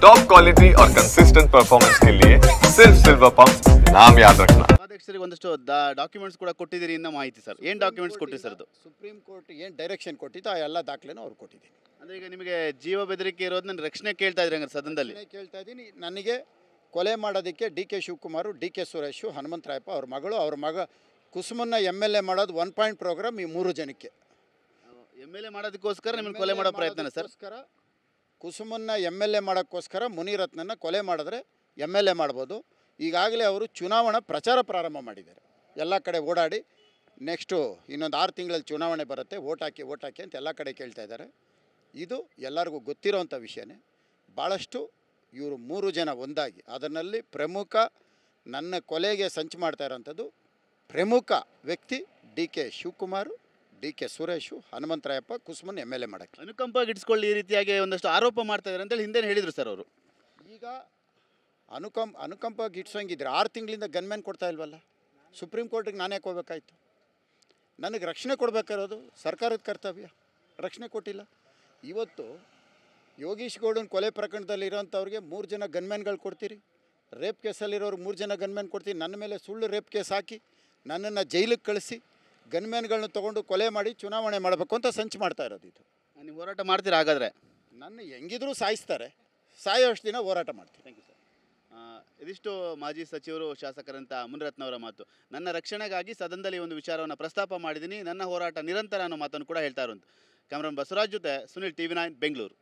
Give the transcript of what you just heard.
Top quality और consistent performance के लिए सिर्फ सिल्वर पंप नाम याद रखना। ಅಧ್ಯಕ್ಷರಿಗೆ ಒಂದಷ್ಟು ಡಾಕ್ಯುಮೆಂಟ್ಸ್ ಕೂಡ ಕೊಟ್ಟಿದ್ದೀರಿ ಅನ್ನೋ ಮಾಹಿತಿ ಸರ್. ಏನು ಡಾಕ್ಯುಮೆಂಟ್ಸ್ ಕೊಟ್ಟಿರಿ ಸರ್? ಅದು ಸುಪ್ರೀಂ ಕೋರ್ಟ್ ಏನು ಡೈರೆಕ್ಷನ್ ಕೊಟ್ಟಿದ್ದು ಆ ಎಲ್ಲ ದಾಖಲೆನೂ ಅವ್ರು ಕೊಟ್ಟಿದ್ದೀನಿ. ಅಂದರೆ ಈಗ ನಿಮಗೆ ಜೀವ ಬೆದರಿಕೆ ಇರೋದು ನನ್ನ ರಕ್ಷಣೆ ಕೇಳ್ತಾ ಇದ್ರಿ ಹಂಗಾರೆ ಸದನದಲ್ಲಿ? ಕೇಳ್ತಾ ಇದ್ದೀನಿ. ನನಗೆ ಕೊಲೆ ಮಾಡೋದಕ್ಕೆ D K Shivakumar, D K Suresh, Hanumantharayappa ಅವ್ರ ಮಗಳು, ಅವ್ರ ಮಗ ಕುಸುಮನ್ನ MLA ಮಾಡೋದು 1 ಪಾಯಿಂಟ್ ಪ್ರೋಗ್ರಾಮ್ ಈ 3 ಜನಕ್ಕೆ. MLA ಮಾಡೋದಕ್ಕೋಸ್ಕರ ನಿಮ್ಮನ್ನು ಕೊಲೆ ಮಾಡೋ ಪ್ರಯತ್ನ ಸರ್? ಕುಸುಮನ್ನ MLA ಮಾಡೋಕ್ಕೋಸ್ಕರ ಮುನಿರತ್ನನ್ನ ಕೊಲೆ ಮಾಡಿದ್ರೆ MLA ಮಾಡ್ಬೋದು. ಈಗಾಗಲೇ ಅವರು ಚುನಾವಣಾ ಪ್ರಚಾರ ಪ್ರಾರಂಭ ಮಾಡಿದ್ದಾರೆ. ಎಲ್ಲ ಕಡೆ ಓಡಾಡಿ ನೆಕ್ಸ್ಟು ಇನ್ನೊಂದು 6 ತಿಂಗಳಲ್ಲಿ ಚುನಾವಣೆ ಬರುತ್ತೆ, ಓಟ್ ಹಾಕಿ ಅಂತ ಎಲ್ಲ ಕಡೆ ಕೇಳ್ತಾ ಇದ್ದಾರೆ. ಇದು ಎಲ್ಲರಿಗೂ ಗೊತ್ತಿರೋವಂಥ ವಿಷಯನೇ. ಭಾಳಷ್ಟು ಇವರು 3 ಜನ ಒಂದಾಗಿ ಅದರಲ್ಲಿ ಪ್ರಮುಖ ನನ್ನ ಕೊಲೆಗೆ ಸಂಚು ಮಾಡ್ತಾ ಇರೋಂಥದ್ದು ಪ್ರಮುಖ ವ್ಯಕ್ತಿ D K Shivakumar, D K Suresh, Hanumantharayappa, ಕುಸುಮನ್ MLA ಮಾಡೋಕ್ಕೆ. ಅನುಕಂಪ ಗಿಟ್ಸ್ಕೊಳ್ಳಿ ಈ ರೀತಿಯಾಗಿ ಒಂದಷ್ಟು ಆರೋಪ ಮಾಡ್ತಾ ಇದ್ದಾರೆ ಅಂತೇಳಿ ಹಿಂದೆ ಹೇಳಿದರು ಸರ್ ಅವರು. ಈಗ ಅನುಕಂಪ ಗಿಟ್ಸೋಂಗಿದ್ರೆ 6 ತಿಂಗಳಿಂದ ಗನ್ಮ್ಯಾನ್ ಕೊಡ್ತಾ ಇಲ್ವಲ್ಲ. ಸುಪ್ರೀಂ ಕೋರ್ಟಿಗೆ ನಾನು ಯಾಕೆ ಹೋಗ್ಬೇಕಾಯ್ತು? ನನಗೆ ರಕ್ಷಣೆ ಕೊಡಬೇಕಾಗಿರೋದು ಸರ್ಕಾರದ ಕರ್ತವ್ಯ. ರಕ್ಷಣೆ ಕೊಟ್ಟಿಲ್ಲ. ಇವತ್ತು ಯೋಗೀಶ್ ಗೌಡನ ಕೊಲೆ ಪ್ರಕರಣದಲ್ಲಿ ಇರೋಂಥವ್ರಿಗೆ 3 ಜನ ಗನ್ಮ್ಯಾನ್ಗಳು ಕೊಡ್ತೀರಿ. ರೇಪ್ ಕೇಸಲ್ಲಿರೋರು 3 ಜನ ಗನ್ಮ್ಯಾನ್ ಕೊಡ್ತೀರಿ. ನನ್ನ ಮೇಲೆ ಸುಳ್ಳು ರೇಪ್ ಕೇಸ್ ಹಾಕಿ ನನ್ನನ್ನು ಜೈಲಿಗೆ ಕಳಿಸಿ ಗನ್ಮ್ಯಾನ್ಗಳನ್ನ ತೊಗೊಂಡು ಕೊಲೆ ಮಾಡಿ ಚುನಾವಣೆ ಮಾಡಬೇಕು ಅಂತ ಸಂಚು ಮಾಡ್ತಾ ಇರೋದು. ಇದು ನೀವು ಹೋರಾಟ ಮಾಡ್ತೀರಾ ಹಾಗಾದರೆ? ನನ್ನ ಹೆಂಗಿದ್ರೂ ಸಾಯಿಸ್ತಾರೆ, ಸಾಯೋಷ್ಟು ದಿನ ಹೋರಾಟ ಮಾಡ್ತೀನಿ. Thank you sir. ಇದಿಷ್ಟು ಮಾಜಿ ಸಚಿವರು ಶಾಸಕರಂತ ಮುನಿರತ್ನವರ ಮಾತು. ನನ್ನ ರಕ್ಷಣೆಗಾಗಿ ಸದನದಲ್ಲಿ ಒಂದು ವಿಚಾರವನ್ನು ಪ್ರಸ್ತಾಪ ಮಾಡಿದ್ದೀನಿ, ನನ್ನ ಹೋರಾಟ ನಿರಂತರ ಅನ್ನೋ ಮಾತನ್ನು ಕೂಡ ಹೇಳ್ತಾ ಇರುವಂಥ. ಕ್ಯಾಮ್ರಾಮನ್ ಬಸವರಾಜ್ ಜೊತೆ ಸುನಿಲ್, TV9 ಬೆಂಗಳೂರು.